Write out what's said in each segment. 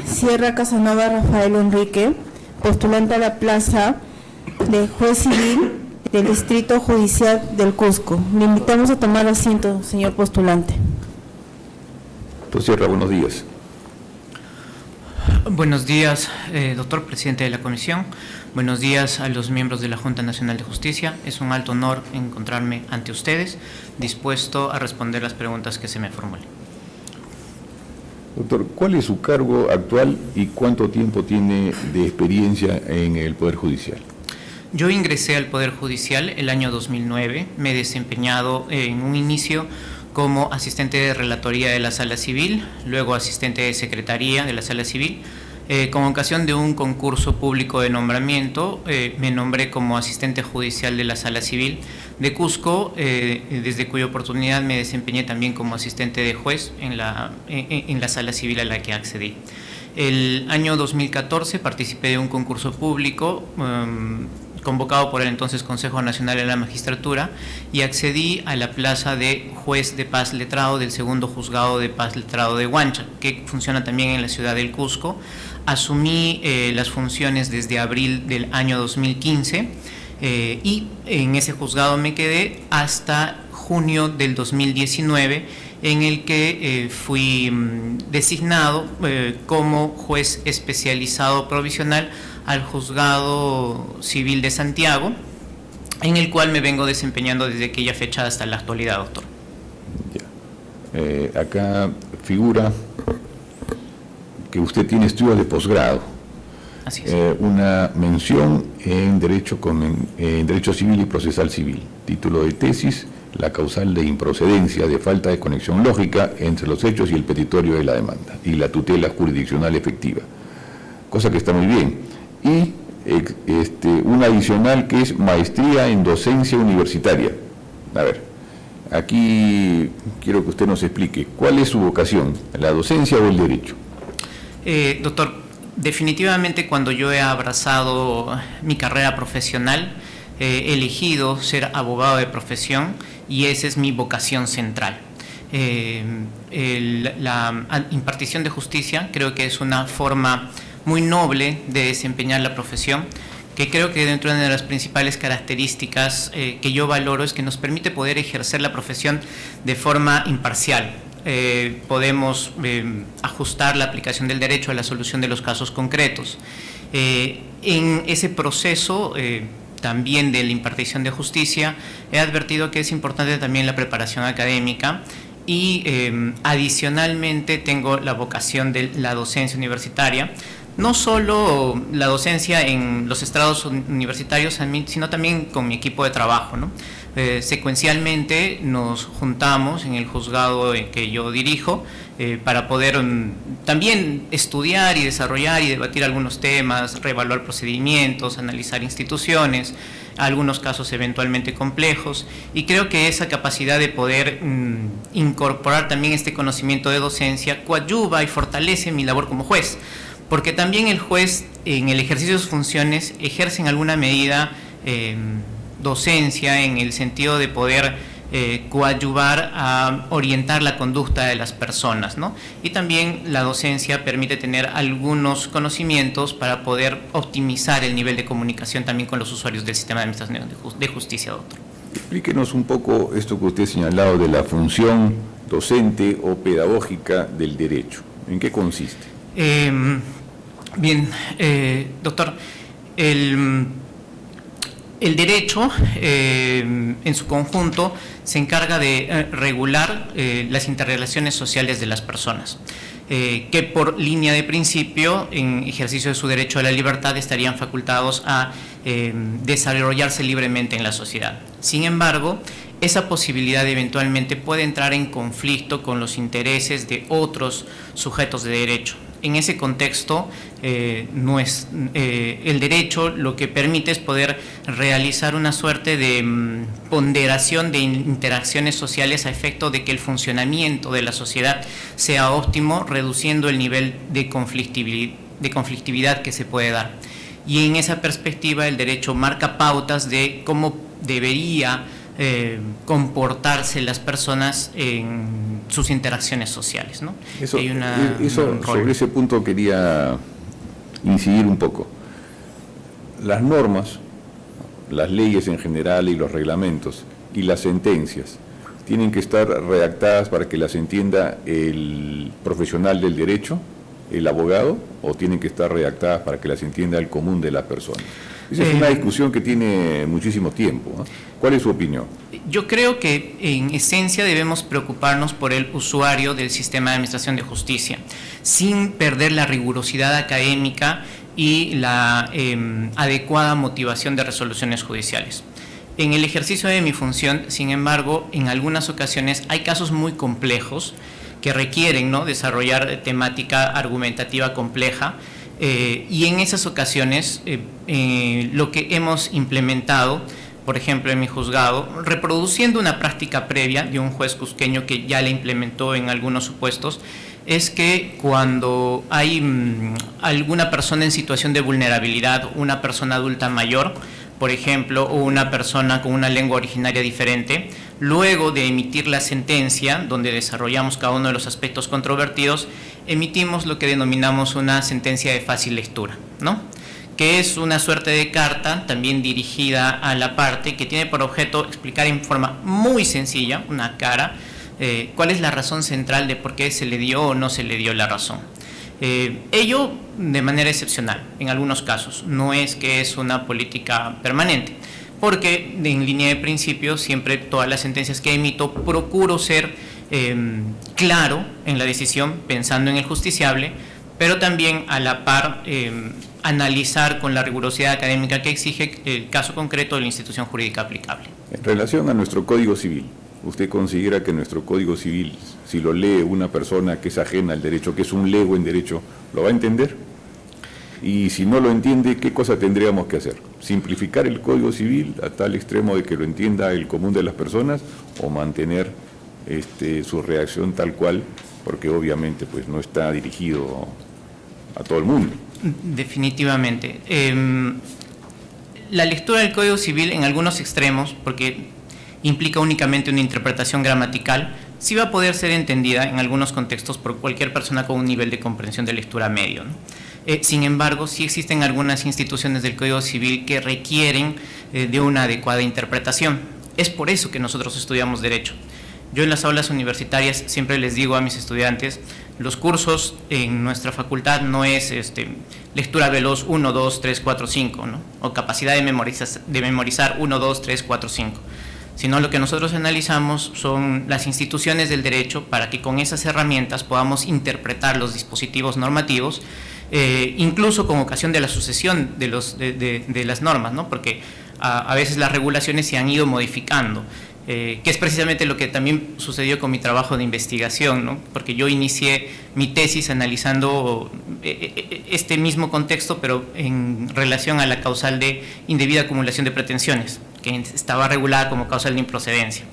Sierra Casanova Rafael Enrique, postulante a la plaza de juez civil del Distrito Judicial del Cusco. Le invitamos a tomar asiento, señor postulante. Doctor Sierra, buenos días. Buenos días, doctor presidente de la comisión. Buenos días a los miembros de la Junta Nacional de Justicia. Es un alto honor encontrarme ante ustedes, dispuesto a responder las preguntas que se me formulen. Doctor, ¿cuál es su cargo actual y cuánto tiempo tiene de experiencia en el Poder Judicial? Yo ingresé al Poder Judicial el año 2009. Me he desempeñado en un inicio como asistente de relatoría de la Sala Civil, luego asistente de secretaría de la Sala Civil. Con ocasión de un concurso público de nombramiento, me nombré como asistente judicial de la Sala Civil de Cusco, desde cuya oportunidad me desempeñé también como asistente de juez en la Sala Civil a la que accedí. El año 2014 participé de un concurso público convocado por el entonces Consejo Nacional de la Magistratura y accedí a la plaza de juez de paz letrado del segundo juzgado de paz letrado de Huancha, que funciona también en la ciudad del Cusco. Asumí las funciones desde abril del año 2015 y en ese juzgado me quedé hasta junio del 2019, en el que fui designado como juez especializado provisional al Juzgado Civil de Santiago, en el cual me vengo desempeñando desde aquella fecha hasta la actualidad, doctor. Ya. Acá figura que usted tiene estudios de posgrado. Así es. Una mención en Derecho Civil y Procesal Civil. Título de tesis: la causal de improcedencia de falta de conexión lógica entre los hechos y el petitorio de la demanda y la tutela jurisdiccional efectiva. Cosa que está muy bien. Y una adicional que es maestría en docencia universitaria. A ver, aquí quiero que usted nos explique cuál es su vocación, la docencia o el derecho. Doctor, definitivamente cuando yo he abrazado mi carrera profesional, he elegido ser abogado de profesión y esa es mi vocación central. La impartición de justicia creo que es una forma muy noble de desempeñar la profesión, que creo que dentro de las principales características que yo valoro es que nos permite poder ejercer la profesión de forma imparcial. Podemos ajustar la aplicación del derecho a la solución de los casos concretos. En ese proceso también de la impartición de justicia he advertido que es importante también la preparación académica y adicionalmente tengo la vocación de la docencia universitaria. No solo la docencia en los estrados universitarios, sino también con mi equipo de trabajo, ¿no? Secuencialmente nos juntamos en el juzgado que yo dirijo para poder también estudiar y desarrollar y debatir algunos temas, reevaluar procedimientos, analizar instituciones, algunos casos eventualmente complejos, y creo que esa capacidad de poder incorporar también este conocimiento de docencia coadyuva y fortalece mi labor como juez. Porque también el juez, en el ejercicio de sus funciones, ejerce en alguna medida docencia en el sentido de poder coadyuvar a orientar la conducta de las personas, ¿no? Y también la docencia permite tener algunos conocimientos para poder optimizar el nivel de comunicación también con los usuarios del sistema de administración de justicia, doctor. Explíquenos un poco esto que usted ha señalado de la función docente o pedagógica del derecho. ¿En qué consiste? Bien, doctor, el derecho en su conjunto se encarga de regular las interrelaciones sociales de las personas, que por línea de principio, en ejercicio de su derecho a la libertad, estarían facultados a desarrollarse libremente en la sociedad. Sin embargo, esa posibilidad eventualmente puede entrar en conflicto con los intereses de otros sujetos de derecho. En ese contexto, el derecho lo que permite es poder realizar una suerte de ponderación de interacciones sociales a efecto de que el funcionamiento de la sociedad sea óptimo, reduciendo el nivel de conflictividad que se puede dar. Y en esa perspectiva el derecho marca pautas de cómo debería comportarse las personas en sus interacciones sociales, ¿no? Sobre ese punto quería incidir un poco. Las normas, las leyes en general y los reglamentos y las sentencias tienen que estar redactadas para que las entienda el profesional del derecho, el abogado, o tienen que estar redactadas para que las entienda el común de las personas. Esa es una discusión que tiene muchísimo tiempo, ¿no? ¿Cuál es su opinión? Yo creo que en esencia debemos preocuparnos por el usuario del sistema de administración de justicia, sin perder la rigurosidad académica y la adecuada motivación de resoluciones judiciales. En el ejercicio de mi función, sin embargo, en algunas ocasiones hay casos muy complejos que requieren, ¿no?, desarrollar temática argumentativa compleja, y en esas ocasiones lo que hemos implementado, por ejemplo en mi juzgado, reproduciendo una práctica previa de un juez cusqueño que ya la implementó en algunos supuestos, es que cuando hay alguna persona en situación de vulnerabilidad, una persona adulta mayor, por ejemplo, o una persona con una lengua originaria diferente, luego de emitir la sentencia, donde desarrollamos cada uno de los aspectos controvertidos, emitimos lo que denominamos una sentencia de fácil lectura, ¿no?, que es una suerte de carta también dirigida a la parte que tiene por objeto explicar en forma muy sencilla, una cara, cuál es la razón central de por qué se le dio o no se le dio la razón. Ello de manera excepcional, en algunos casos, no es que es una política permanente, porque en línea de principio siempre todas las sentencias que emito procuro ser claro en la decisión, pensando en el justiciable, pero también a la par analizar con la rigurosidad académica que exige el caso concreto de la institución jurídica aplicable. En relación a nuestro Código Civil, ¿usted considera que nuestro Código Civil, si lo lee una persona que es ajena al derecho, que es un lego en derecho, lo va a entender? Y si no lo entiende, ¿qué cosa tendríamos que hacer? ¿Simplificar el Código Civil a tal extremo de que lo entienda el común de las personas, o mantener su redacción tal cual, porque obviamente pues no está dirigido a todo el mundo? Definitivamente. La lectura del Código Civil en algunos extremos, porque implica únicamente una interpretación gramatical, sí va a poder ser entendida en algunos contextos por cualquier persona con un nivel de comprensión de lectura medio, ¿no? Sin embargo, sí existen algunas instituciones del Código Civil que requieren de una adecuada interpretación. Es por eso que nosotros estudiamos Derecho. Yo en las aulas universitarias siempre les digo a mis estudiantes, los cursos en nuestra facultad no es lectura veloz 1, 2, 3, 4, 5, ¿no?, o capacidad de memorizar 1, 2, 3, 4, 5. Sino lo que nosotros analizamos son las instituciones del derecho para que con esas herramientas podamos interpretar los dispositivos normativos, incluso con ocasión de la sucesión de las normas, ¿no?, porque a veces las regulaciones se han ido modificando, que es precisamente lo que también sucedió con mi trabajo de investigación, ¿no?, porque yo inicié mi tesis analizando este mismo contexto, pero en relación a la causal de indebida acumulación de pretensiones, que estaba regulada como causal de improcedencia.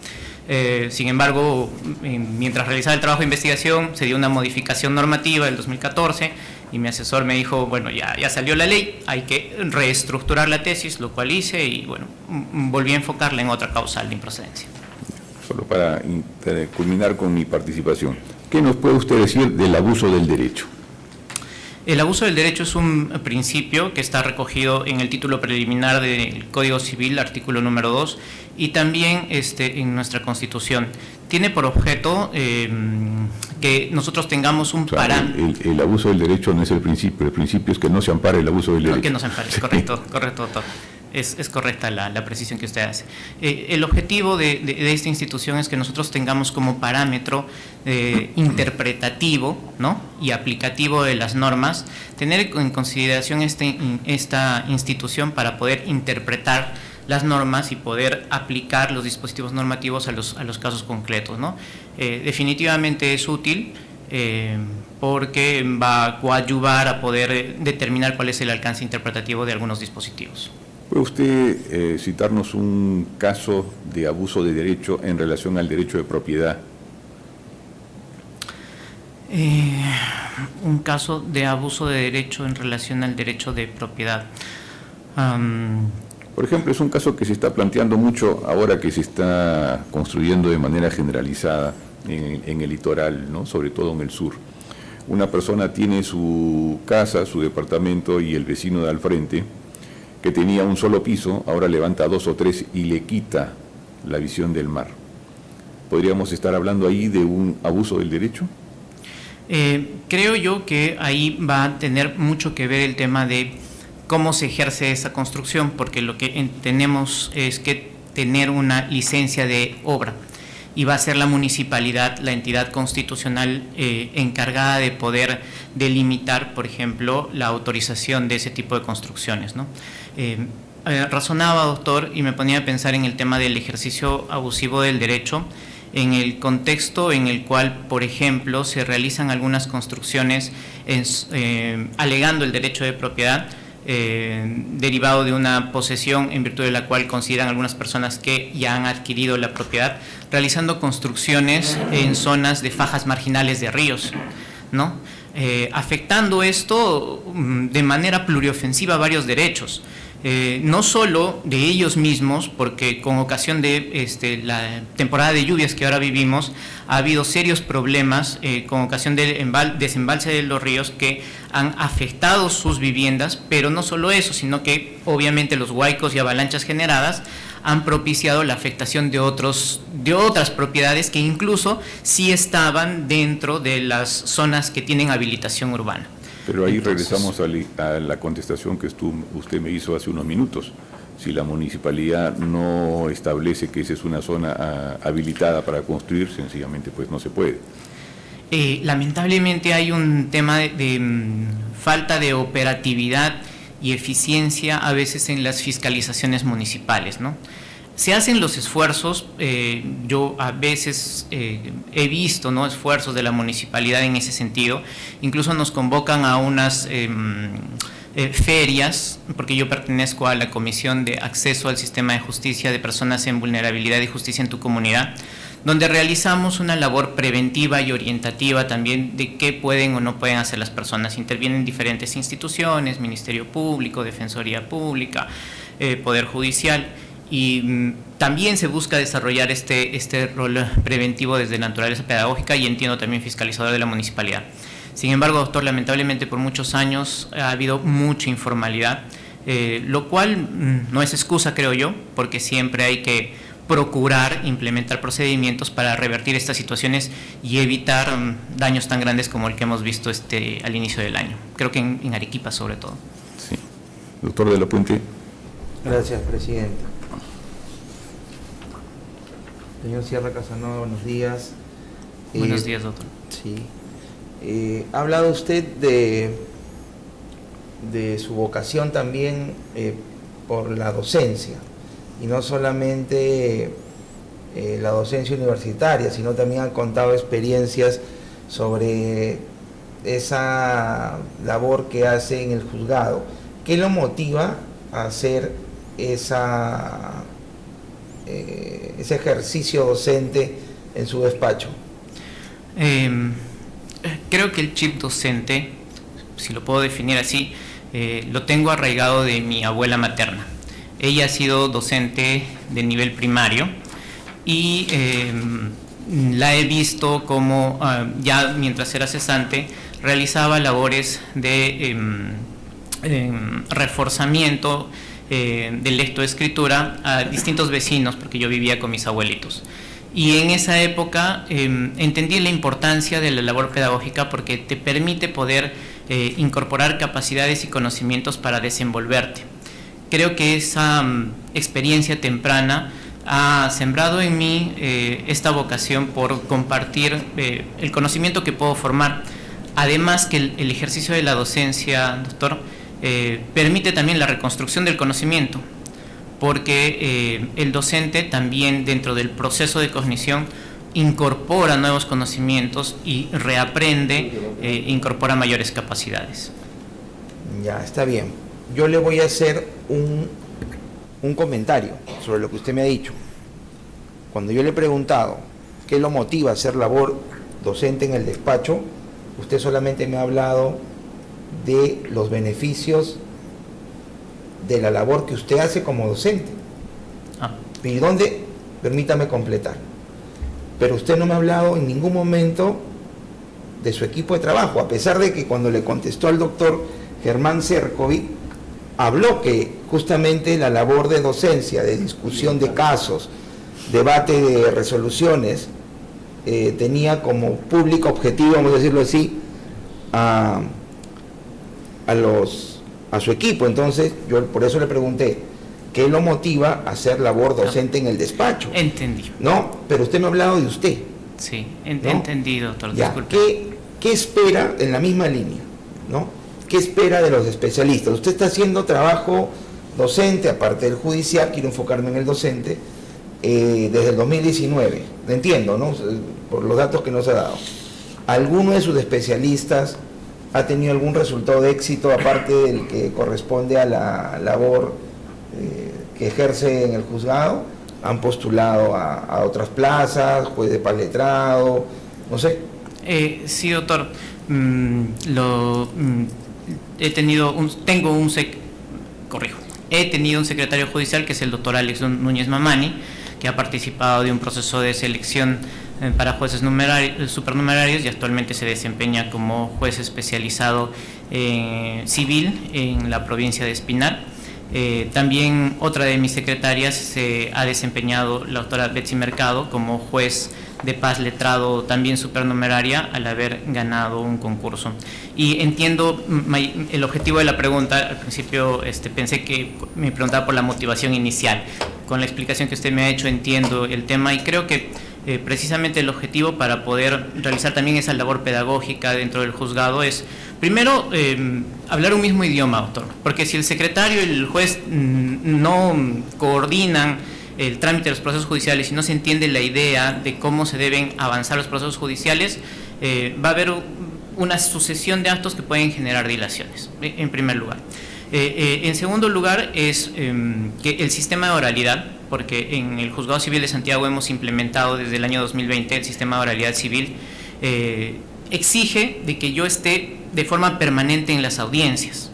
Sin embargo, mientras realizaba el trabajo de investigación, se dio una modificación normativa del 2014 y mi asesor me dijo, bueno, ya salió la ley, hay que reestructurar la tesis, lo cual hice y bueno, volví a enfocarla en otra causal de improcedencia. Solo para culminar con mi participación, ¿qué nos puede usted decir del abuso del derecho? El abuso del derecho es un principio que está recogido en el título preliminar del Código Civil, artículo número 2, y también en nuestra Constitución. Tiene por objeto que nosotros tengamos un parámetro. El abuso del derecho no es el principio es que no se ampare el abuso del derecho. No, que no se ampare, es correcto, doctor. Es correcta la precisión que usted hace. El objetivo de esta institución es que nosotros tengamos como parámetro interpretativo, ¿no?, y aplicativo de las normas, tener en consideración esta institución para poder interpretar las normas y poder aplicar los dispositivos normativos a los casos concretos, ¿no? Definitivamente es útil porque va a coadyuvar a poder determinar cuál es el alcance interpretativo de algunos dispositivos. ¿Puede usted citarnos un caso de abuso de derecho en relación al derecho de propiedad? Un caso de abuso de derecho en relación al derecho de propiedad. Por ejemplo, es un caso que se está planteando mucho ahora que se está construyendo de manera generalizada en el litoral, ¿no? Sobre todo en el sur. Una persona tiene su casa, su departamento, y el vecino de al frente, que tenía un solo piso, ahora levanta 2 o 3 y le quita la visión del mar. ¿Podríamos estar hablando ahí de un abuso del derecho? Creo yo que ahí va a tener mucho que ver el tema de cómo se ejerce esa construcción, porque lo que tenemos es que tener una licencia de obra y va a ser la municipalidad, la entidad constitucional encargada de poder delimitar, por ejemplo, la autorización de ese tipo de construcciones, ¿no? Razonaba, doctor, y me ponía a pensar en el tema del ejercicio abusivo del derecho, en el contexto en el cual, por ejemplo, se realizan algunas construcciones alegando el derecho de propiedad, derivado de una posesión en virtud de la cual consideran algunas personas que ya han adquirido la propiedad, realizando construcciones en zonas de fajas marginales de ríos, ¿no? Afectando esto de manera pluriofensiva varios derechos. No solo de ellos mismos, porque con ocasión de la temporada de lluvias que ahora vivimos, ha habido serios problemas con ocasión del desembalse de los ríos que han afectado sus viviendas, pero no solo eso, sino que obviamente los huaicos y avalanchas generadas han propiciado la afectación de otras propiedades que incluso sí estaban dentro de las zonas que tienen habilitación urbana. Pero ahí regresamos a la contestación que usted me hizo hace unos minutos. Si la municipalidad no establece que esa es una zona habilitada para construir, sencillamente pues no se puede. Lamentablemente hay un tema de falta de operatividad y eficiencia a veces en las fiscalizaciones municipales, ¿no? Se hacen los esfuerzos, yo a veces he visto, ¿no?, esfuerzos de la municipalidad en ese sentido, incluso nos convocan a unas ferias, porque yo pertenezco a la Comisión de Acceso al Sistema de Justicia de Personas en Vulnerabilidad y Justicia en tu Comunidad, donde realizamos una labor preventiva y orientativa también de qué pueden o no pueden hacer las personas. Intervienen diferentes instituciones, Ministerio Público, Defensoría Pública, Poder Judicial, y también se busca desarrollar este rol preventivo desde la naturaleza pedagógica y entiendo también fiscalizador de la municipalidad. Sin embargo, doctor, lamentablemente por muchos años ha habido mucha informalidad, lo cual no es excusa, creo yo, porque siempre hay que procurar implementar procedimientos para revertir estas situaciones y evitar daños tan grandes como el que hemos visto al inicio del año. Creo que en Arequipa sobre todo. Sí. Doctor de la Puente. Gracias, presidenta. Señor Sierra Casanova, buenos días. Buenos días, doctor. Sí. Ha hablado usted de su vocación también por la docencia, y no solamente la docencia universitaria, sino también ha contado experiencias sobre esa labor que hace en el juzgado. ¿Qué lo motiva a hacer ese ejercicio docente en su despacho? Creo que el chip docente, si lo puedo definir así, lo tengo arraigado de mi abuela materna. Ella ha sido docente de nivel primario y la he visto como ya mientras era cesante realizaba labores de reforzamiento de lectoescritura a distintos vecinos, porque yo vivía con mis abuelitos. Y en esa época entendí la importancia de la labor pedagógica porque te permite poder incorporar capacidades y conocimientos para desenvolverte. Creo que esa experiencia temprana ha sembrado en mí esta vocación por compartir el conocimiento que puedo formar. Además que el ejercicio de la docencia, doctor, permite también la reconstrucción del conocimiento, porque el docente también dentro del proceso de cognición incorpora nuevos conocimientos y reaprende, incorpora mayores capacidades. Ya, está bien. Yo le voy a hacer un comentario sobre lo que usted me ha dicho. Cuando yo le he preguntado qué lo motiva a hacer labor docente en el despacho, usted solamente me ha hablado de los beneficios de la labor que usted hace como docente. ¿Y dónde? Permítame completar. Pero usted no me ha hablado en ningún momento de su equipo de trabajo, a pesar de que cuando le contestó al doctor Germán Cercovic, habló que justamente la labor de docencia, de discusión de casos, debate de resoluciones, tenía como público objetivo, vamos a decirlo así, a su equipo. Entonces, yo por eso le pregunté, ¿qué lo motiva a hacer labor docente en el despacho? Entendí. ¿No? Pero usted me ha hablado de usted. Sí, ¿no? entendido, doctor. Ya, Disculpe. ¿qué espera en la misma línea? ¿No? ¿Qué espera de los especialistas? Usted está haciendo trabajo docente, aparte del judicial, quiero enfocarme en el docente, desde el 2019, entiendo, ¿no? Por los datos que nos ha dado. ¿Alguno de sus especialistas ha tenido algún resultado de éxito, aparte del que corresponde a la labor que ejerce en el juzgado? ¿Han postulado a otras plazas, juez de paz letrado, no sé? Sí, doctor. He tenido un secretario judicial que es el doctor Alex Núñez Mamani, que ha participado de un proceso de selección para jueces supernumerarios y actualmente se desempeña como juez especializado civil en la provincia de Espinar. También otra de mis secretarias se ha desempeñado, la doctora Betsy Mercado, como juez de paz letrado también supernumeraria al haber ganado un concurso. Y entiendo el objetivo de la pregunta. Al principio pensé que me preguntaba por la motivación inicial. Con la explicación que usted me ha hecho entiendo el tema y creo que precisamente el objetivo para poder realizar también esa labor pedagógica dentro del juzgado es, primero, hablar un mismo idioma, doctor, porque si el secretario y el juez no coordinan el trámite de los procesos judiciales y no se entiende la idea de cómo se deben avanzar los procesos judiciales, va a haber una sucesión de actos que pueden generar dilaciones, en primer lugar. En segundo lugar es que el sistema de oralidad, porque en el Juzgado Civil de Santiago hemos implementado desde el año 2020 el sistema de oralidad civil, exige de que yo esté de forma permanente en las audiencias.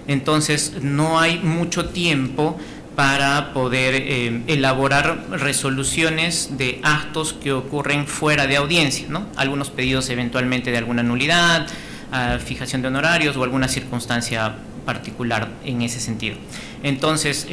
Entonces no hay mucho tiempo para poder elaborar resoluciones de actos que ocurren fuera de audiencia, ¿no? Algunos pedidos eventualmente de alguna nulidad, fijación de honorarios o alguna circunstancia particular en ese sentido. Entonces,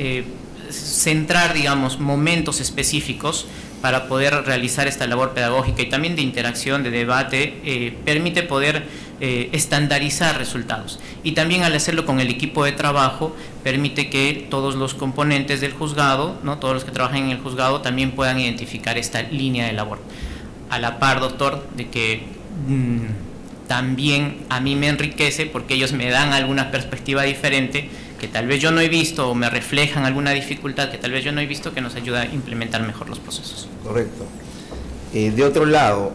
centrar, digamos, momentos específicos para poder realizar esta labor pedagógica y también de interacción, de debate, permite poder estandarizar resultados. Y también al hacerlo con el equipo de trabajo, permite que todos los componentes del juzgado, ¿no? Todos los que trabajan en el juzgado, también puedan identificar esta línea de labor. A la par, doctor, de que también a mí me enriquece porque ellos me dan alguna perspectiva diferente que tal vez yo no he visto o me reflejan alguna dificultad que tal vez yo no he visto, que nos ayuda a implementar mejor los procesos. Correcto. De otro lado,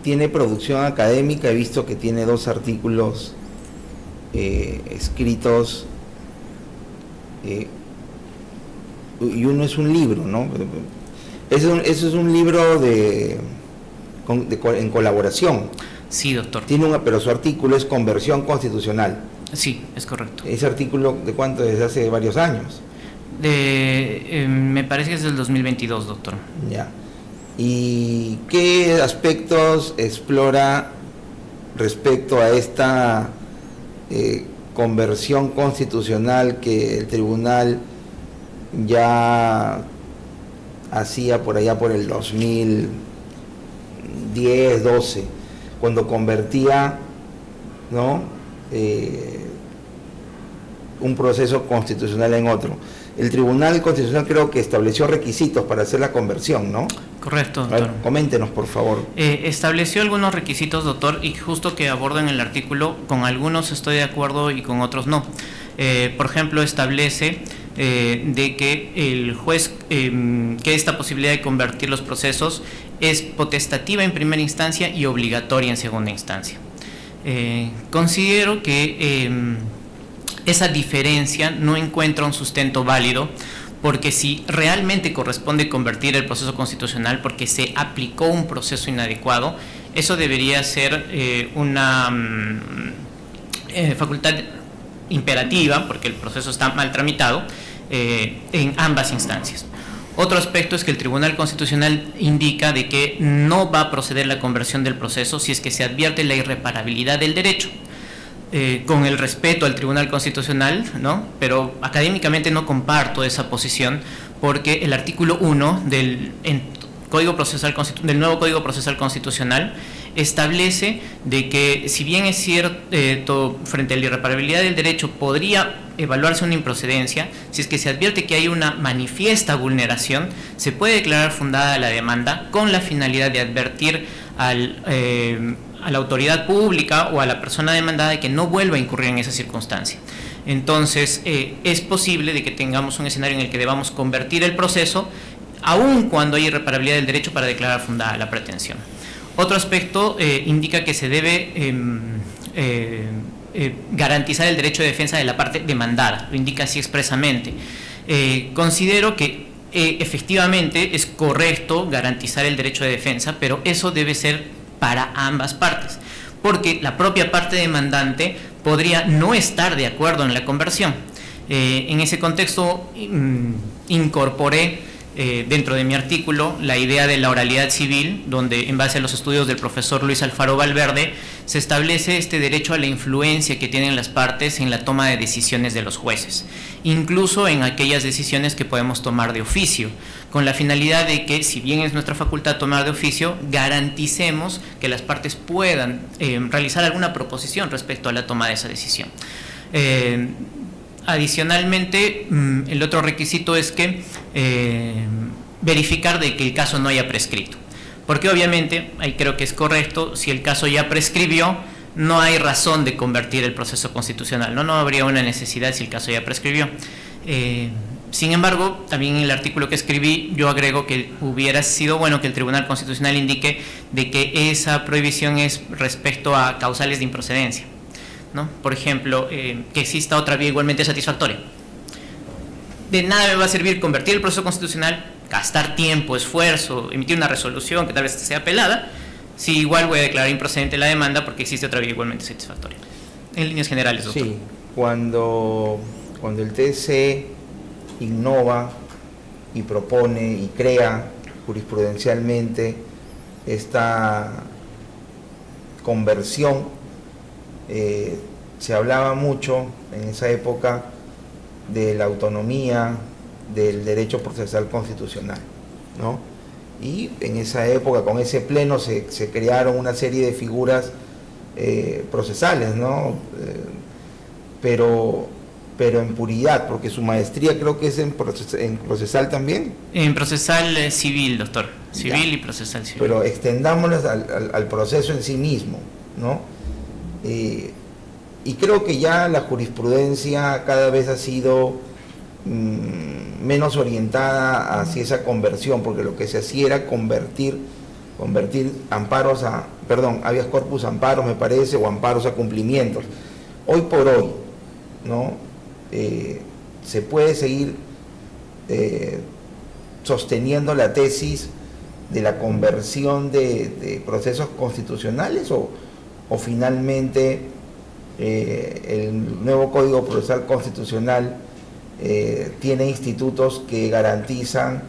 tiene producción académica, he visto que tiene 2 artículos escritos y uno es un libro, ¿no? Eso es un libro en colaboración. Sí, doctor. Pero su artículo es Conversión Constitucional. Sí, es correcto. ¿Ese artículo de cuánto? Desde hace varios años. Me parece que es del 2022, doctor. Ya. ¿Y qué aspectos explora respecto a esta conversión constitucional que el tribunal ya hacía por allá por el 2010, 12, cuando convertía, ¿no?, un proceso constitucional en otro? El Tribunal Constitucional creo que estableció requisitos para hacer la conversión, ¿no? Correcto, doctor. A ver, coméntenos, por favor. Estableció algunos requisitos, doctor, y justo que abordo en el artículo, con algunos estoy de acuerdo y con otros no. Por ejemplo, establece de que el juez, que esta posibilidad de convertir los procesos es potestativa en primera instancia y obligatoria en segunda instancia. Considero que esa diferencia no encuentra un sustento válido, porque si realmente corresponde convertir el proceso constitucional porque se aplicó un proceso inadecuado, eso debería ser una facultad imperativa, porque el proceso está mal tramitado, en ambas instancias. Otro aspecto es que el Tribunal Constitucional indica de que no va a proceder la conversión del proceso si es que se advierte la irreparabilidad del derecho. Con el respeto al Tribunal Constitucional, ¿no? Pero académicamente no comparto esa posición, porque el artículo 1 del nuevo Código Procesal Constitucional establece de que, si bien es cierto, frente a la irreparabilidad del derecho podría evaluarse una improcedencia, si es que se advierte que hay una manifiesta vulneración, se puede declarar fundada la demanda con la finalidad de advertir a la autoridad pública o a la persona demandada de que no vuelva a incurrir en esa circunstancia. Entonces, es posible de que tengamos un escenario en el que debamos convertir el proceso, aun cuando hay irreparabilidad del derecho, para declarar fundada la pretensión. Otro aspecto indica que se debe garantizar el derecho de defensa de la parte demandada, lo indica así expresamente. Considero que efectivamente es correcto garantizar el derecho de defensa, pero eso debe ser para ambas partes, porque la propia parte demandante podría no estar de acuerdo en la conversión. En ese contexto incorporé dentro de mi artículo la idea de la oralidad civil, donde, en base a los estudios del profesor Luis Alfaro Valverde, se establece este derecho a la influencia que tienen las partes en la toma de decisiones de los jueces, incluso en aquellas decisiones que podemos tomar de oficio, con la finalidad de que, si bien es nuestra facultad tomar de oficio, garanticemos que las partes puedan realizar alguna proposición respecto a la toma de esa decisión. Adicionalmente, el otro requisito es que verificar de que el caso no haya prescrito, porque obviamente, ahí creo que es correcto, si el caso ya prescribió, no hay razón de convertir el proceso constitucional, no habría una necesidad si el caso ya prescribió. Sin embargo, también en el artículo que escribí, yo agrego que hubiera sido bueno que el Tribunal Constitucional indique de que esa prohibición es respecto a causales de improcedencia, ¿no? Por ejemplo, que exista otra vía igualmente satisfactoria. De nada me va a servir convertir el proceso constitucional, gastar tiempo, esfuerzo, emitir una resolución que tal vez sea apelada, si igual voy a declarar improcedente la demanda porque existe otra vía igualmente satisfactoria. En líneas generales, doctor. Sí, cuando el TC innova y propone y crea jurisprudencialmente esta conversión, se hablaba mucho en esa época de la autonomía del derecho procesal constitucional, ¿no? Y en esa época, con ese pleno, se crearon una serie de figuras procesales, ¿no? Pero en puridad, porque su maestría creo que es en procesal también. En procesal civil, doctor. Civil Ya. Y procesal civil. Pero extendámoslas al proceso en sí mismo, ¿no? Y creo que ya la jurisprudencia cada vez ha sido menos orientada hacia esa conversión, porque lo que se hacía era convertir amparos habeas corpus amparos, me parece, o amparos a cumplimientos. Hoy por hoy, ¿no? Se puede seguir sosteniendo la tesis de la conversión de procesos constitucionales, o finalmente el nuevo Código Procesal Constitucional tiene institutos que garantizan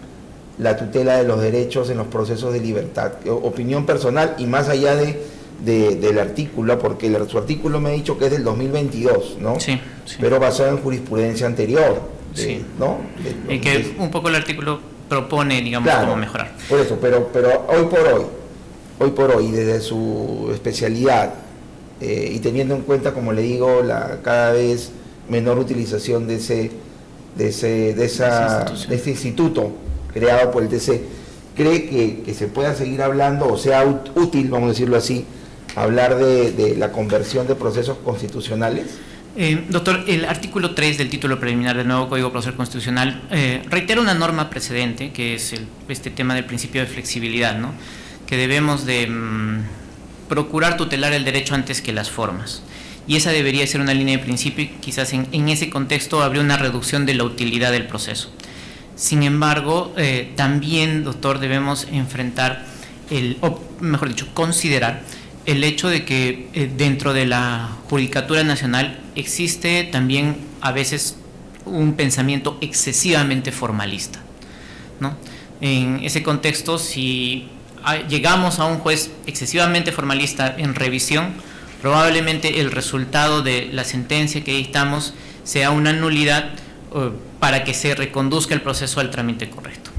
la tutela de los derechos en los procesos de libertad. Opinión personal, y más allá del artículo, porque su artículo me ha dicho que es del 2022, ¿no? Sí. Pero basado en jurisprudencia anterior, Sí. ¿no? En que un poco el artículo propone, digamos, Claro, cómo mejorar. Por eso, pero hoy por hoy, desde su especialidad, y teniendo en cuenta, como le digo, la cada vez menor utilización de ese instituto creado por el TC, ¿cree que se pueda seguir hablando, o sea útil, vamos a decirlo así, hablar de la conversión de procesos constitucionales? Doctor, el artículo 3 del título preliminar del nuevo Código Procesal Constitucional reitera una norma precedente, que es este tema del principio de flexibilidad, ¿no? Que debemos de procurar tutelar el derecho antes que las formas. Y esa debería ser una línea de principio, y quizás en ese contexto habría una reducción de la utilidad del proceso. Sin embargo, también, doctor, debemos enfrentar, o mejor dicho, considerar el hecho de que dentro de la Judicatura Nacional existe también a veces un pensamiento excesivamente formalista, ¿no? En ese contexto, si llegamos a un juez excesivamente formalista en revisión, probablemente el resultado de la sentencia que dictamos sea una nulidad para que se reconduzca el proceso al trámite correcto.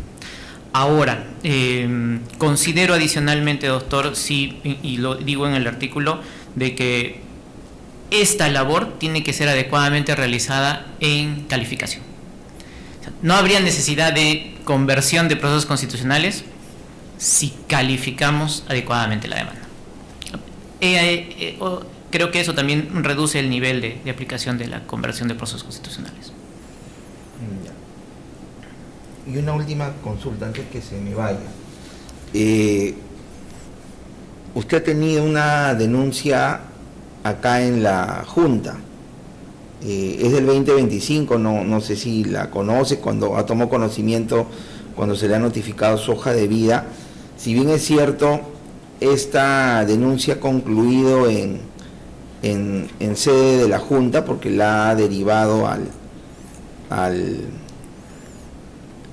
Ahora, considero adicionalmente, doctor, sí, y lo digo en el artículo, de que esta labor tiene que ser adecuadamente realizada en calificación. O sea, no habría necesidad de conversión de procesos constitucionales si calificamos adecuadamente la demanda. Creo que eso también reduce el nivel de aplicación de la conversión de procesos constitucionales. Y una última consulta antes que se me vaya. Usted ha tenido una denuncia acá en la Junta, es del 2025, no sé si la conoce, cuando tomó conocimiento, cuando se le ha notificado su hoja de vida. Si bien es cierto, esta denuncia ha concluido en sede de la Junta, porque la ha derivado a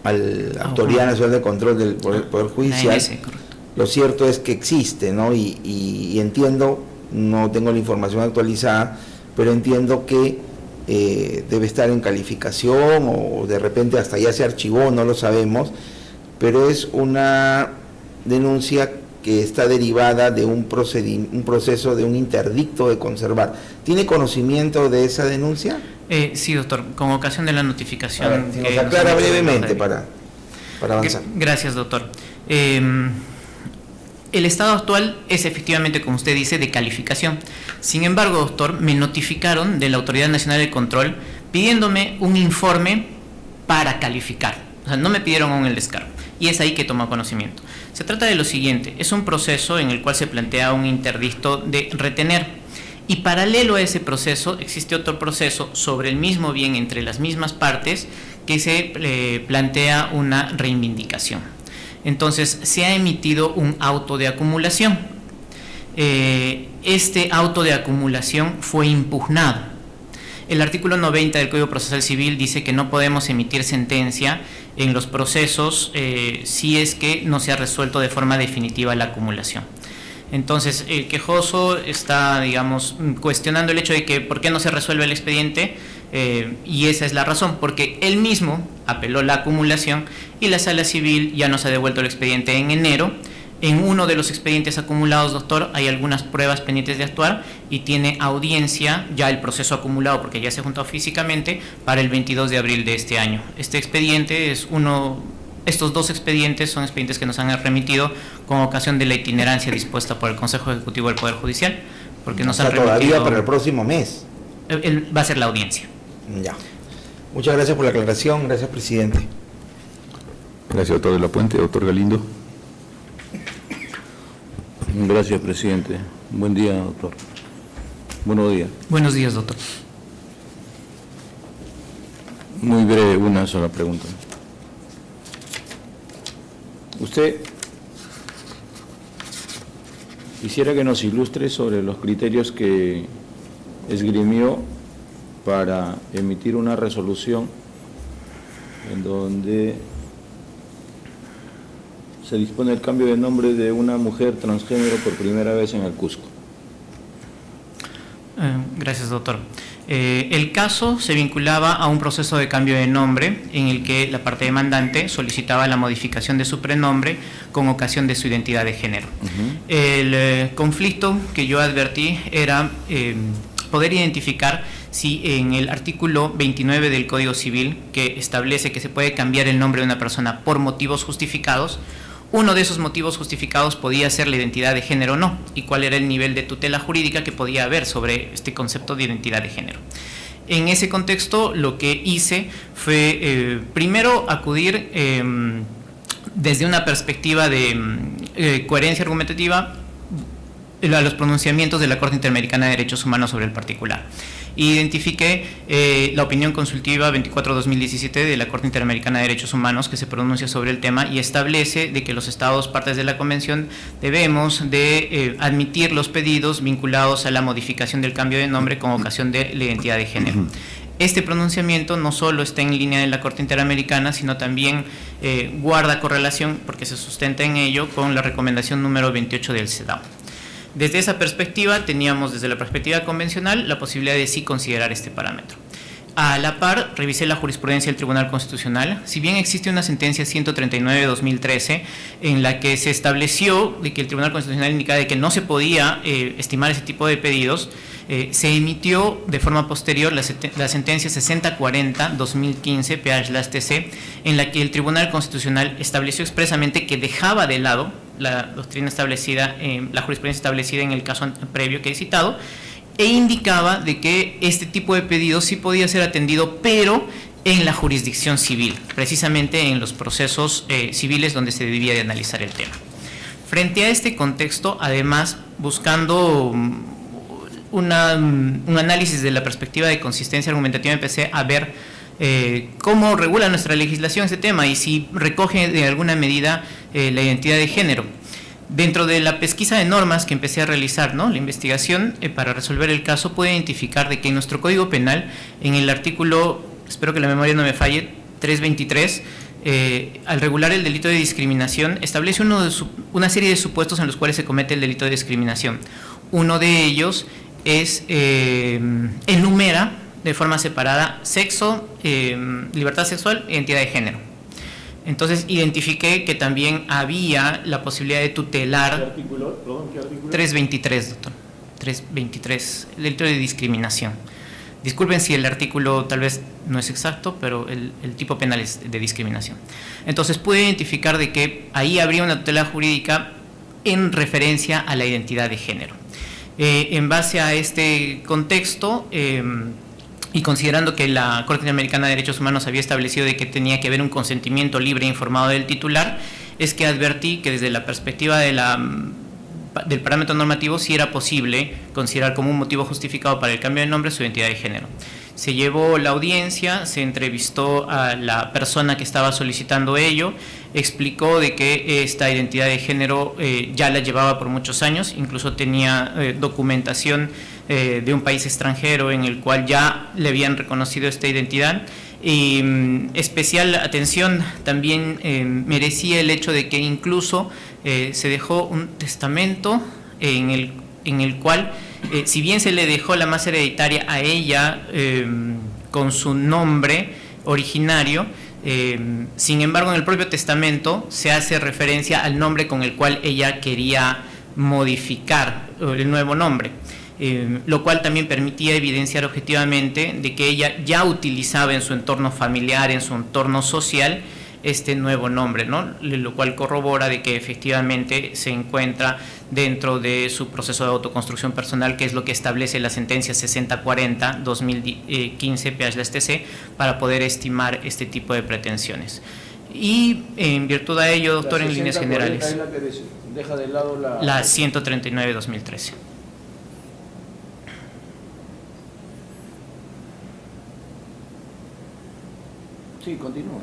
la Autoridad Nacional de Control del Poder Judicial. Lo cierto es que existe, ¿no? Y entiendo, no tengo la información actualizada, pero entiendo que debe estar en calificación o de repente hasta ya se archivó, no lo sabemos, pero es una denuncia que está derivada de un proceso de un interdicto de conservar. ¿Tiene conocimiento de esa denuncia? Sí, doctor, con ocasión de la notificación. Si nos aclara brevemente para avanzar. Gracias, doctor. El estado actual es efectivamente, como usted dice, de calificación. Sin embargo, doctor, me notificaron de la Autoridad Nacional de Control pidiéndome un informe para calificar. O sea, no me pidieron aún el descargo. Y es ahí que tomo conocimiento. Se trata de lo siguiente: es un proceso en el cual se plantea un interdicto de retener. Y paralelo a ese proceso existe otro proceso sobre el mismo bien entre las mismas partes que se plantea una reivindicación. Entonces se ha emitido un auto de acumulación. Este auto de acumulación fue impugnado. El artículo 90 del Código Procesal Civil dice que no podemos emitir sentencia en los procesos si es que no se ha resuelto de forma definitiva la acumulación. Entonces, el quejoso está, digamos, cuestionando el hecho de que por qué no se resuelve el expediente, y esa es la razón, porque él mismo apeló la acumulación y la Sala Civil ya nos ha devuelto el expediente en enero. En uno de los expedientes acumulados, doctor, hay algunas pruebas pendientes de actuar y tiene audiencia ya el proceso acumulado, porque ya se ha juntado físicamente, para el 22 de abril de este año. Este expediente es estos dos expedientes son expedientes que nos han remitido con ocasión de la itinerancia dispuesta por el Consejo Ejecutivo del Poder Judicial, porque nos han remitido... Todavía para el próximo mes. Va a ser la audiencia. Ya. Muchas gracias por la aclaración. Gracias, presidente. Gracias, doctor de la Puente. Doctor Galindo. Gracias, presidente. Buen día, doctor. Buenos días. Buenos días, doctor. Muy breve, una sola pregunta. Usted quisiera que nos ilustre sobre los criterios que esgrimió para emitir una resolución en donde se dispone el cambio de nombre de una mujer transgénero por primera vez en el Cusco. Gracias, doctor. El caso se vinculaba a un proceso de cambio de nombre en el que la parte demandante solicitaba la modificación de su prenombre con ocasión de su identidad de género. El conflicto que yo advertí era poder identificar si en el artículo 29 del Código Civil, que establece que se puede cambiar el nombre de una persona por motivos justificados, uno de esos motivos justificados podía ser la identidad de género o no, y cuál era el nivel de tutela jurídica que podía haber sobre este concepto de identidad de género. En ese contexto, lo que hice fue primero acudir desde una perspectiva de coherencia argumentativa, los pronunciamientos de la Corte Interamericana de Derechos Humanos sobre el particular. Identifiqué la opinión consultiva 24-2017 de la Corte Interamericana de Derechos Humanos que se pronuncia sobre el tema y establece de que los estados partes de la Convención debemos de admitir los pedidos vinculados a la modificación del cambio de nombre con ocasión de la identidad de género. Este pronunciamiento no solo está en línea de la Corte Interamericana, sino también guarda correlación, porque se sustenta en ello, con la recomendación número 28 del CEDAW. Desde esa perspectiva, teníamos desde la perspectiva convencional la posibilidad de sí considerar este parámetro. A la par, revisé la jurisprudencia del Tribunal Constitucional. Si bien existe una sentencia 139 de 2013 en la que se estableció de que el Tribunal Constitucional indicaba de que no se podía estimar ese tipo de pedidos, se emitió de forma posterior la sentencia 6040-2015 PH-TC, en la que el Tribunal Constitucional estableció expresamente que dejaba de lado la doctrina establecida, la jurisprudencia establecida en el caso previo que he citado, e indicaba de que este tipo de pedidos sí podía ser atendido, pero en la jurisdicción civil, precisamente en los procesos civiles donde se debía de analizar el tema. Frente a este contexto, además, buscando un análisis de la perspectiva de consistencia argumentativa, empecé a ver cómo regula nuestra legislación este tema y si recoge de alguna medida la identidad de género. Dentro de la pesquisa de normas que empecé a realizar, ¿no?, la investigación para resolver el caso, pude identificar de que en nuestro Código Penal, en el artículo, espero que la memoria no me falle, 323, al regular el delito de discriminación, establece una serie de supuestos en los cuales se comete el delito de discriminación. Uno de ellos es, enumera de forma separada sexo, libertad sexual e identidad de género. Entonces identifiqué que también había la posibilidad de tutelar. ¿Qué artículo? Perdón, ¿qué artículo? 323, doctor. 323, el delito de discriminación. Disculpen si el artículo tal vez no es exacto, pero el tipo penal es de discriminación. Entonces pude identificar de que ahí habría una tutela jurídica en referencia a la identidad de género. En base a este contexto, y considerando que la Corte Interamericana de Derechos Humanos había establecido de que tenía que haber un consentimiento libre e informado del titular, es que advertí que desde la perspectiva de del parámetro normativo sí era posible considerar como un motivo justificado para el cambio de nombre su identidad de género. Se llevó la audiencia, se entrevistó a la persona que estaba solicitando ello, explicó de que esta identidad de género ya la llevaba por muchos años, incluso tenía documentación de un país extranjero en el cual ya le habían reconocido esta identidad. Y especial atención también merecía el hecho de que incluso se dejó un testamento en el cual, si bien se le dejó la masa hereditaria a ella con su nombre originario, sin embargo en el propio testamento se hace referencia al nombre con el cual ella quería modificar el nuevo nombre. Lo cual también permitía evidenciar objetivamente de que ella ya utilizaba en su entorno familiar, en su entorno social, este nuevo nombre, ¿no? Lo cual corrobora de que efectivamente se encuentra dentro de su proceso de autoconstrucción personal, que es lo que establece la sentencia 6040-2015 PH-TC para poder estimar este tipo de pretensiones. Y en virtud de ello, doctor, en líneas generales, es la que deja de lado la 139-2013. Sí, continúa.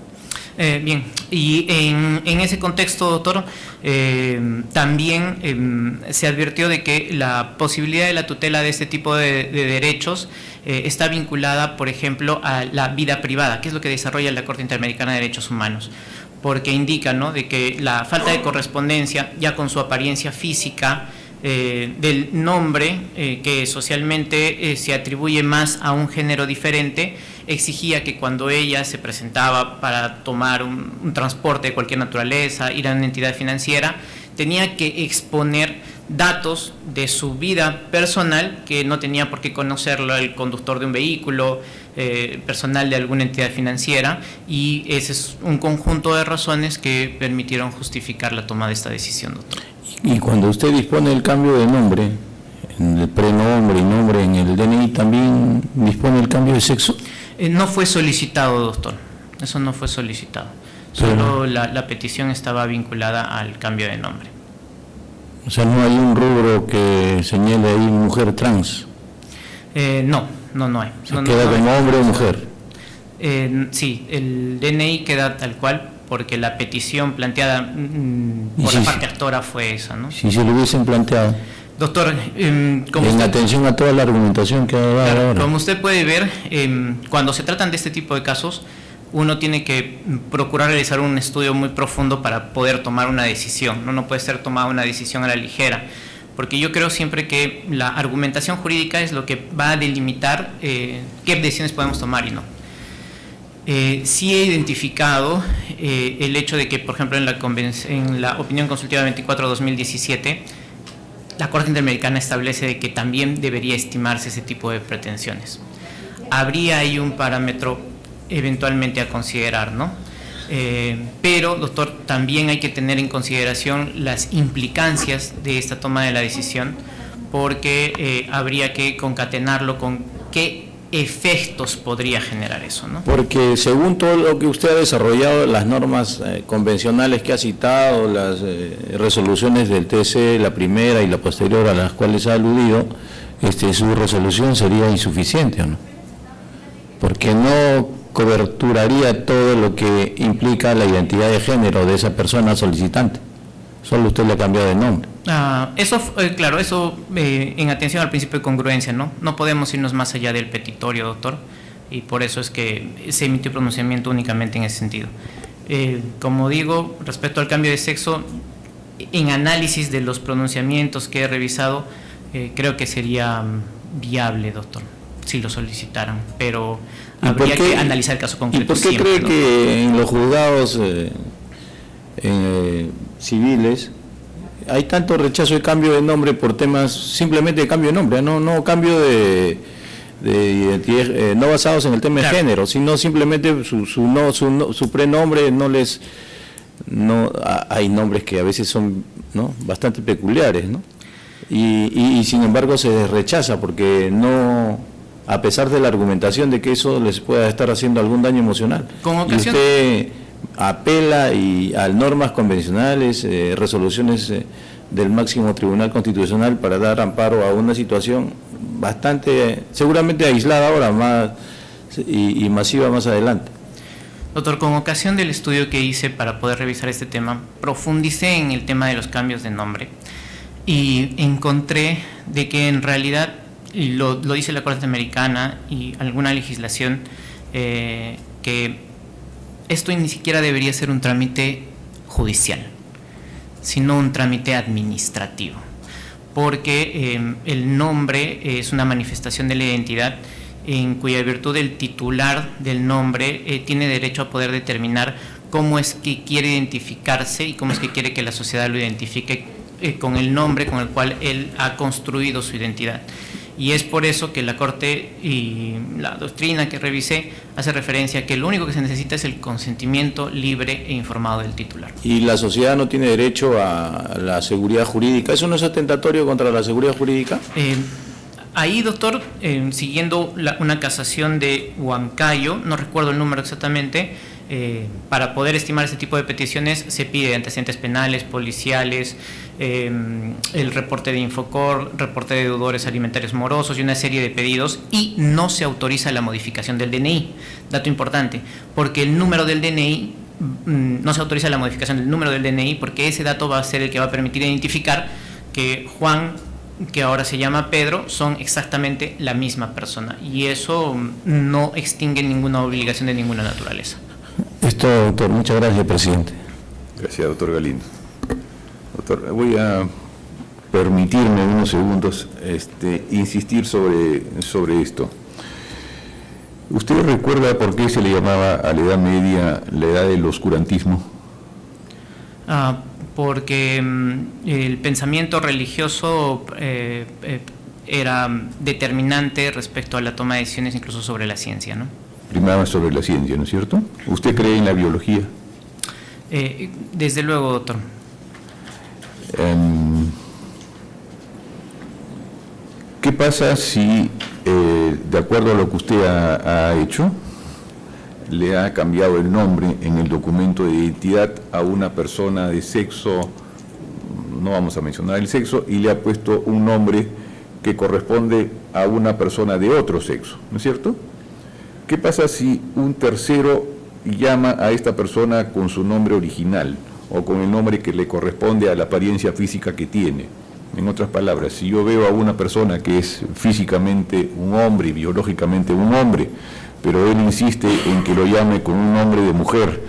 Bien, y en ese contexto, doctor, también se advirtió de que la posibilidad de la tutela de este tipo de derechos está vinculada, por ejemplo, a la vida privada, que es lo que desarrolla la Corte Interamericana de Derechos Humanos, porque indica, ¿no?, de que la falta de correspondencia ya con su apariencia física del nombre, que socialmente se atribuye más a un género diferente, exigía que cuando ella se presentaba para tomar un transporte de cualquier naturaleza, ir a una entidad financiera, tenía que exponer datos de su vida personal que no tenía por qué conocerlo el conductor de un vehículo, personal de alguna entidad financiera, y ese es un conjunto de razones que permitieron justificar la toma de esta decisión, doctor. Y cuando usted dispone del cambio de nombre, en el prenombre y nombre en el DNI, ¿también dispone el cambio de sexo? No fue solicitado, doctor. Eso no fue solicitado. Solo la petición estaba vinculada al cambio de nombre. O sea, no hay un rubro que señale ahí mujer trans. No hay. Se queda como hombre o mujer. Sí, el DNI queda tal cual, porque la petición planteada por la parte actora fue esa, ¿no? Si se lo hubiesen planteado. Doctor, como en usted, atención a toda la argumentación que ha dado claro, ahora. como usted puede ver, cuando se tratan de este tipo de casos, uno tiene que procurar realizar un estudio muy profundo para poder tomar una decisión. No puede ser tomada una decisión a la ligera, porque yo creo siempre que la argumentación jurídica es lo que va a delimitar qué decisiones podemos tomar y no. Sí he identificado el hecho de que, por ejemplo, en la opinión consultiva 24/2017, la Corte Interamericana establece de que también debería estimarse ese tipo de pretensiones. Habría ahí un parámetro eventualmente a considerar, ¿no? Pero, doctor, también hay que tener en consideración las implicancias de esta toma de la decisión, porque habría que concatenarlo con qué efectos podría generar eso, ¿no? Porque según todo lo que usted ha desarrollado, las normas convencionales que ha citado, las resoluciones del TC, la primera y la posterior a las cuales ha aludido, su resolución sería insuficiente, ¿o no? Porque no coberturaría todo lo que implica la identidad de género de esa persona solicitante. Solo usted le ha cambiado de nombre. Claro, eso en atención al principio de congruencia, ¿no? No podemos irnos más allá del petitorio, doctor, y por eso es que se emitió pronunciamiento únicamente en ese sentido. Como digo, respecto al cambio de sexo, en análisis de los pronunciamientos que he revisado, creo que sería viable, doctor, si lo solicitaran, pero habría que analizar el caso concreto. ¿Y por qué siempre, cree que en los juzgados civiles hay tanto rechazo de cambio de nombre por temas simplemente de cambio de nombre, no cambio de identidad, no basados en el tema de género, sino simplemente su prenombre hay nombres que a veces son, ¿no?, bastante peculiares, ¿no? Y sin embargo se rechaza porque no, a pesar de la argumentación de que eso les pueda estar haciendo algún daño emocional. Y usted apela a normas convencionales, resoluciones del máximo Tribunal Constitucional para dar amparo a una situación bastante, seguramente aislada ahora más y masiva más adelante. Doctor, con ocasión del estudio que hice para poder revisar este tema, profundicé en el tema de los cambios de nombre y encontré de que en realidad, y lo dice la Corte Interamericana y alguna legislación, que esto ni siquiera debería ser un trámite judicial, sino un trámite administrativo, porque el nombre es una manifestación de la identidad en cuya virtud el titular del nombre tiene derecho a poder determinar cómo es que quiere identificarse y cómo es que quiere que la sociedad lo identifique con el nombre con el cual él ha construido su identidad. Y es por eso que la Corte y la doctrina que revisé hace referencia a que lo único que se necesita es el consentimiento libre e informado del titular. ¿Y la sociedad no tiene derecho a la seguridad jurídica? ¿Eso no es atentatorio contra la seguridad jurídica? Ahí, doctor, siguiendo una casación de Huancayo, no recuerdo el número exactamente, para poder estimar este tipo de peticiones se pide antecedentes penales, policiales, el reporte de Infocor, reporte de deudores alimentarios morosos y una serie de pedidos, y no se autoriza la modificación del DNI. Dato importante, porque el número del DNI, no se autoriza la modificación del número del DNI porque ese dato va a ser el que va a permitir identificar que Juan, que ahora se llama Pedro, son exactamente la misma persona, y eso no extingue ninguna obligación de ninguna naturaleza. Esto, doctor. Muchas gracias, presidente. Gracias, doctor Galindo. Doctor, voy a permitirme unos segundos insistir sobre esto. ¿Usted recuerda por qué se le llamaba a la Edad Media la edad del oscurantismo? Porque el pensamiento religioso era determinante respecto a la toma de decisiones, incluso sobre la ciencia, ¿no? Primaba sobre la ciencia, ¿no es cierto? ¿Usted cree en la biología? Desde luego, doctor. ¿Qué pasa si, de acuerdo a lo que usted ha hecho, le ha cambiado el nombre en el documento de identidad a una persona de sexo no vamos a mencionar el sexo, y le ha puesto un nombre que corresponde a una persona de otro sexo, ¿no es cierto? ¿Qué pasa si un tercero llama a esta persona con su nombre original o con el nombre que le corresponde a la apariencia física que tiene? En otras palabras, si yo veo a una persona que es físicamente un hombre y biológicamente un hombre, pero él insiste en que lo llame con un nombre de mujer,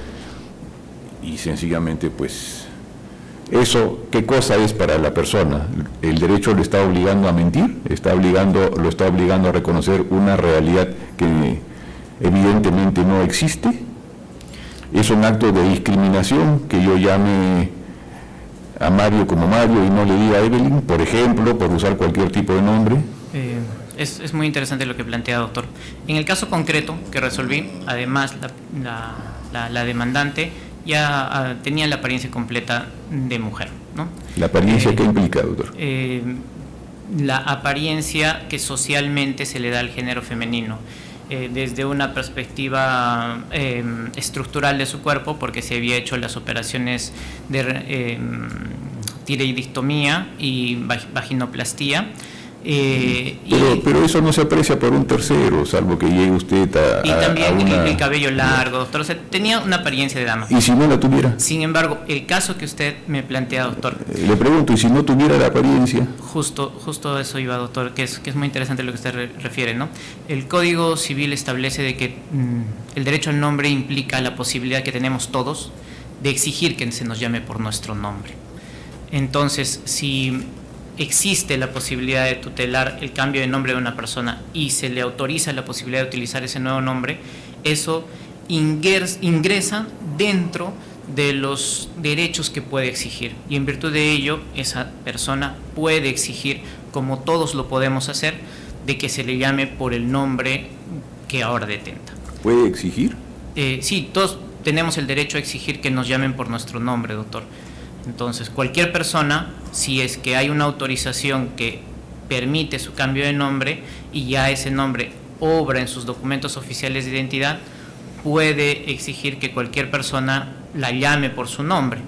y sencillamente pues eso, ¿qué cosa es para la persona? ¿El derecho lo está obligando a mentir? ¿Lo está obligando a reconocer una realidad que evidentemente no existe? ¿Es un acto de discriminación que yo llame a Mario como Mario y no le diga a Evelyn, por ejemplo, por usar cualquier tipo de nombre? Es muy interesante lo que plantea, doctor. En el caso concreto que resolví, además la demandante ya tenía la apariencia completa de mujer, ¿no? ¿La apariencia qué implica, doctor? La apariencia que socialmente se le da al género femenino, desde una perspectiva estructural de su cuerpo, porque se había hecho las operaciones de tiroidectomía y vaginoplastía. Pero eso no se aprecia por un tercero, salvo que llegue usted y también el cabello largo, doctor. O sea, tenía una apariencia de dama. ¿Y si no la tuviera? Sin embargo, el caso que usted me plantea, doctor. Le pregunto, ¿y si no tuviera la apariencia? Justo eso iba, doctor, que es muy interesante lo que usted refiere, ¿no? El Código Civil establece de que el derecho al nombre implica la posibilidad que tenemos todos de exigir que se nos llame por nuestro nombre. Entonces, si existe la posibilidad de tutelar el cambio de nombre de una persona y se le autoriza la posibilidad de utilizar ese nuevo nombre, eso ingresa dentro de los derechos que puede exigir, y en virtud de ello esa persona puede exigir, como todos lo podemos hacer, de que se le llame por el nombre que ahora detenta. ¿Puede exigir? Sí, todos tenemos el derecho a exigir que nos llamen por nuestro nombre, doctor. Entonces, cualquier persona, si es que hay una autorización que permite su cambio de nombre y ya ese nombre obra en sus documentos oficiales de identidad, puede exigir que cualquier persona la llame por su nombre.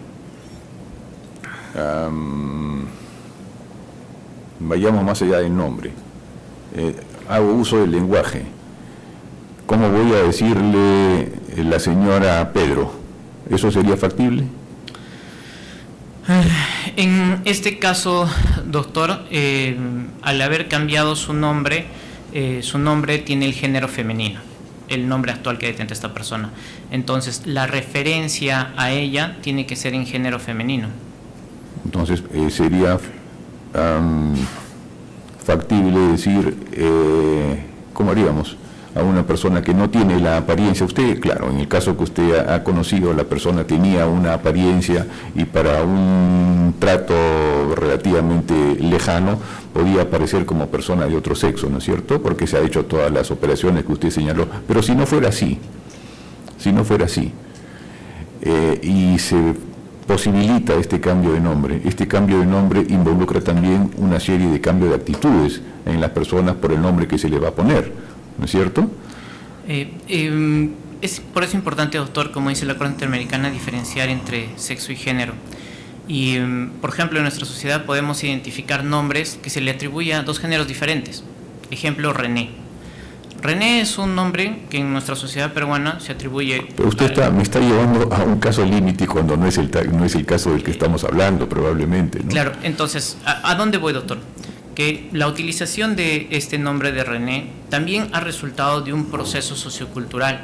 Vayamos más allá del nombre. Hago uso del lenguaje. ¿Cómo voy a decirle la señora Pedro? ¿Eso sería factible? En este caso, doctor, al haber cambiado su nombre tiene el género femenino, el nombre actual que detenta esta persona. Entonces, la referencia a ella tiene que ser en género femenino. Entonces, sería factible decir, ¿cómo haríamos? A una persona que no tiene la apariencia, usted, claro, en el caso que usted ha conocido, la persona tenía una apariencia y para un trato relativamente lejano podía aparecer como persona de otro sexo, ¿no es cierto? Porque se ha hecho todas las operaciones que usted señaló, pero si no fuera así, y se posibilita este cambio de nombre involucra también una serie de cambios de actitudes en las personas por el nombre que se le va a poner, ¿no es cierto? Es por eso importante, doctor, como dice la Corte Interamericana, diferenciar entre sexo y género. Y, por ejemplo, en nuestra sociedad podemos identificar nombres que se le atribuyen a dos géneros diferentes. Ejemplo, René. René es un nombre que en nuestra sociedad peruana se atribuye... Pero usted me está llevando a un caso límite cuando no es el caso del que estamos hablando, probablemente, ¿no? Claro, entonces, ¿a dónde voy, doctor? Que la utilización de este nombre de René también ha resultado de un proceso sociocultural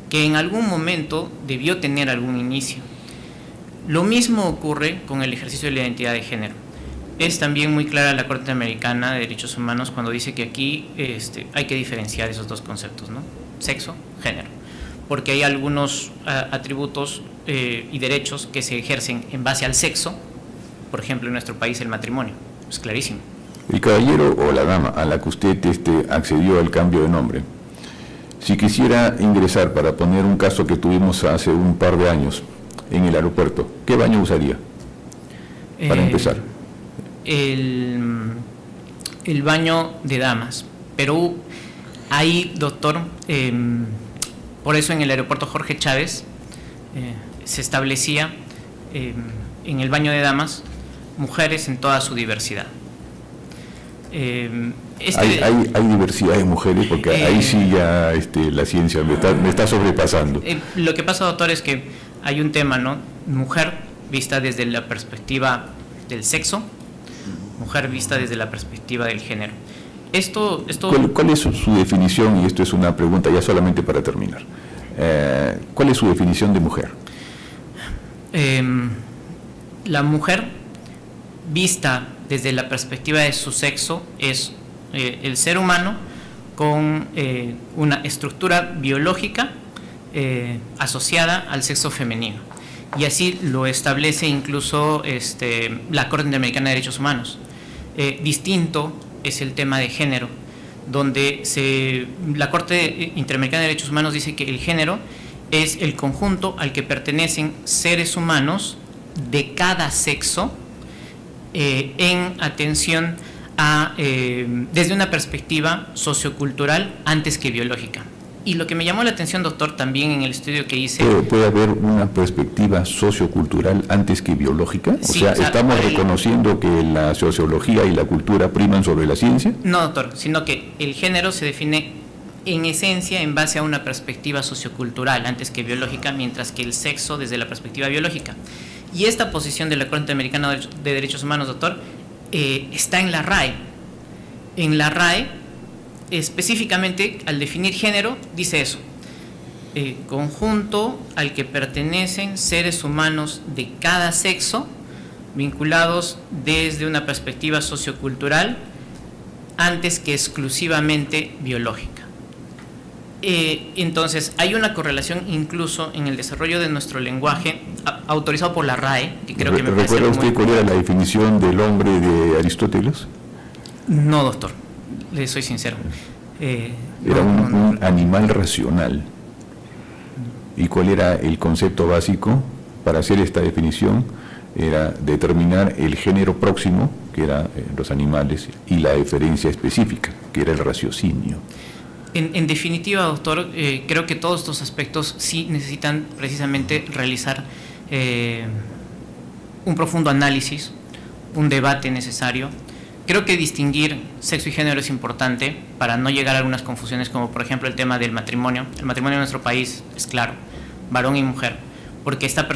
que en algún momento debió tener algún inicio. Lo mismo ocurre con el ejercicio de la identidad de género. Es también muy clara la Corte Interamericana de Derechos Humanos cuando dice que aquí hay que diferenciar esos dos conceptos, ¿no? Sexo, género, porque hay algunos atributos y derechos que se ejercen en base al sexo, por ejemplo en nuestro país el matrimonio, es clarísimo. El caballero o la dama a la que usted accedió al cambio de nombre, si quisiera ingresar, para poner un caso que tuvimos hace un par de años en el aeropuerto, ¿qué baño usaría para empezar? El baño de damas, pero ahí, doctor, por eso en el aeropuerto Jorge Chávez se establecía en el baño de damas mujeres en toda su diversidad. Hay diversidad de mujeres, porque ahí sí ya la ciencia me está sobrepasando. Lo que pasa, doctor, es que hay un tema, ¿no? Mujer vista desde la perspectiva del sexo, mujer vista desde la perspectiva del género. ¿Cuál es su definición? Y esto es una pregunta ya solamente para terminar. ¿Cuál es su definición de mujer? La mujer vista desde la perspectiva de su sexo es el ser humano con una estructura biológica asociada al sexo femenino. Y así lo establece incluso la Corte Interamericana de Derechos Humanos. Distinto es el tema de género, donde la Corte Interamericana de Derechos Humanos dice que el género es el conjunto al que pertenecen seres humanos de cada sexo en atención desde una perspectiva sociocultural antes que biológica. Y lo que me llamó la atención, doctor, también en el estudio que hice... ¿Puede haber una perspectiva sociocultural antes que biológica? Sí, ¿estamos reconociendo que la sociología y la cultura priman sobre la ciencia? No, doctor, sino que el género se define en esencia en base a una perspectiva sociocultural antes que biológica, mientras que el sexo desde la perspectiva biológica. Y esta posición de la Corte Interamericana de Derechos Humanos, doctor, está en la RAE. En la RAE, específicamente, al definir género, dice eso: conjunto al que pertenecen seres humanos de cada sexo, vinculados desde una perspectiva sociocultural, antes que exclusivamente biológica. Entonces, hay una correlación incluso en el desarrollo de nuestro lenguaje, autorizado por la RAE, que creo que me parece... ¿Recuerda usted cuál era la definición del hombre de Aristóteles? No, doctor, le soy sincero. Era un animal racional. ¿Y cuál era el concepto básico para hacer esta definición? Era determinar el género próximo, que eran los animales, y la diferencia específica, que era el raciocinio. En definitiva, doctor, creo que todos estos aspectos sí necesitan precisamente realizar un profundo análisis, un debate necesario. Creo que distinguir sexo y género es importante para no llegar a algunas confusiones, como por ejemplo el tema del matrimonio. El matrimonio en nuestro país es claro, varón y mujer, porque está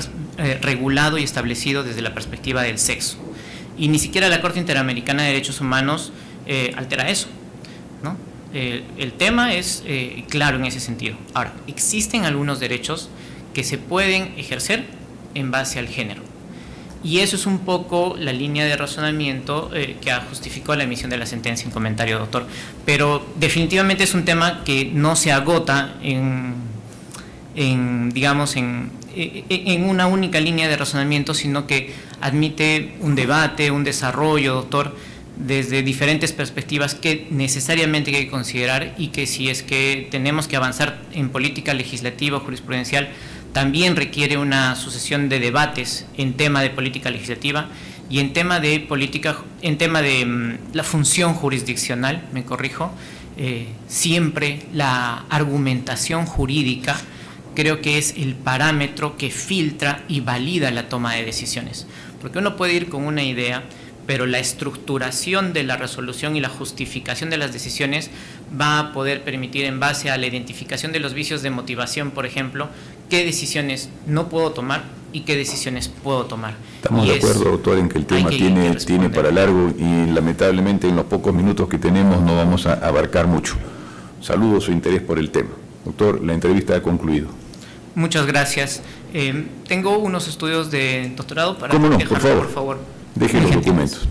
regulado y establecido desde la perspectiva del sexo. Y ni siquiera la Corte Interamericana de Derechos Humanos altera eso, ¿no? El tema es claro en ese sentido. Ahora, existen algunos derechos que se pueden ejercer en base al género. Y eso es un poco la línea de razonamiento que justificó la emisión de la sentencia en comentario, doctor. Pero definitivamente es un tema que no se agota en una única línea de razonamiento, sino que admite un debate, un desarrollo, doctor, desde diferentes perspectivas que necesariamente hay que considerar, y que si es que tenemos que avanzar en política legislativa o jurisprudencial, también requiere una sucesión de debates en tema de política legislativa y en tema de la función jurisdiccional, me corrijo. Siempre la argumentación jurídica creo que es el parámetro que filtra y valida la toma de decisiones, porque uno puede ir con una idea, pero la estructuración de la resolución y la justificación de las decisiones va a poder permitir, en base a la identificación de los vicios de motivación, por ejemplo, qué decisiones no puedo tomar y qué decisiones puedo tomar. Estamos de acuerdo, doctor, en que el tema tiene para largo, y lamentablemente en los pocos minutos que tenemos no vamos a abarcar mucho. Saludo su interés por el tema. Doctor, la entrevista ha concluido. Muchas gracias. Tengo unos estudios de doctorado para... ¿Cómo no? Por favor. Deje los documentos.